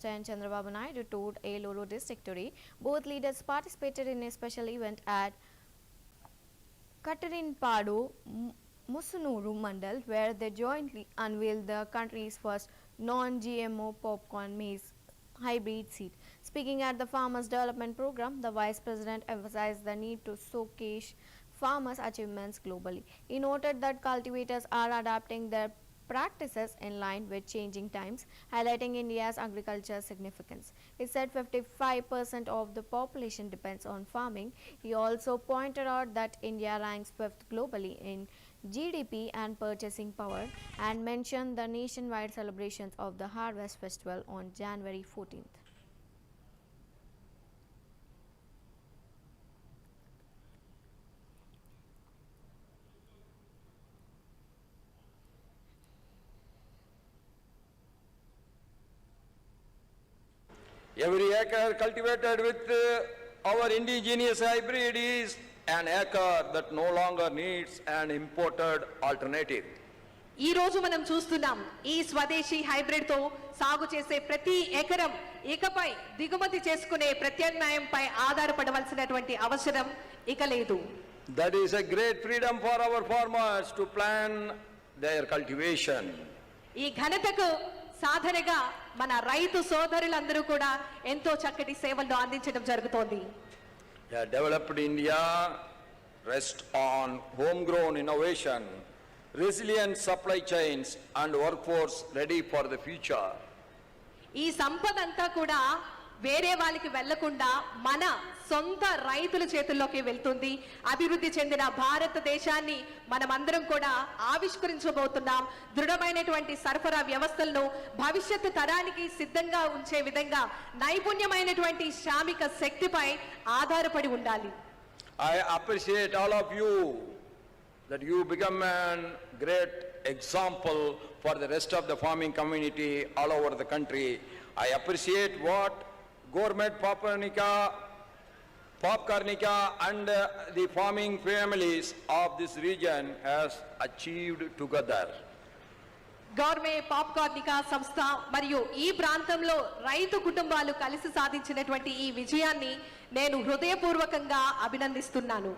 and Chandrababu Naidu toured Eluru district today. Both leaders participated in a special event at Kattarinpadu, Musunuru Mandal, where they jointly unveiled the country's first non-GMO popcorn maize hybrid seed. Speaking at the Farmers Development Program, the Vice President emphasized the need to showcase farmers' achievements globally. He noted that cultivators are adapting their practices in line with changing times, highlighting India's agriculture significance. He said 55% of the population depends on farming. He also pointed out that India ranks 5th globally in GDP and purchasing power, and mentioned the nationwide celebrations of the Harvest Festival on January 14th. Every acre cultivated with our indigenous hybrid is an acre that no longer needs an imported alternative. ఈ రోజు మనం చూస్తున్నాం ఈ స్వదేశీ hybrid తో సాగు చేసే ప్రతి ఎకరం ఇకపై దిగుమతి చేసుకునే ప్రత్యామ్నాయంపై ఆధారపడవలసినటువంటి అవసరం ఇక లేదు. That is a great freedom for our farmers to plan their cultivation. ఈ ఘనతకు సాధనగా మన రైతు సోదరులందరూ కూడా ఎంతో చక్కటి సేవలను అందించడం జరుగుతోంది. A developed India rests on homegrown innovation, resilient supply chains and workforce ready for the future. ఈ సంపద అంతా కూడా వేరే వాళ్ళకి వెళ్లకుండా మన సొంత రైతుల చేతుల్లోకి వెళ్తుంది. అభివృద్ధి చెందిన భారతదేశాన్ని మనమందరం కూడా ఆవిష్కరించబోతున్నాం. దృఢమైనటువంటి సరఫరా వ్యవస్థలను భవిష్యత్తు తరానికి సిద్ధంగా ఉంచే విధంగా నైపుణ్యమైనటువంటి శ్రామిక శక్తిపై ఆధారపడి ఉండాలి. I appreciate all of you that you become a great example for the rest of the farming community all over the country. I appreciate what Gourmet Popcornica and the farming families of this region has achieved together. గవర్మే పాప్కార్నికా సంస్థ మరియు ఈ ప్రాంతంలో రైతు కుటుంబాలు కలిసి సాధించినటువంటి ఈ విజయాన్ని నేను హృదయపూర్వకంగా అభినందిస్తున్నాను.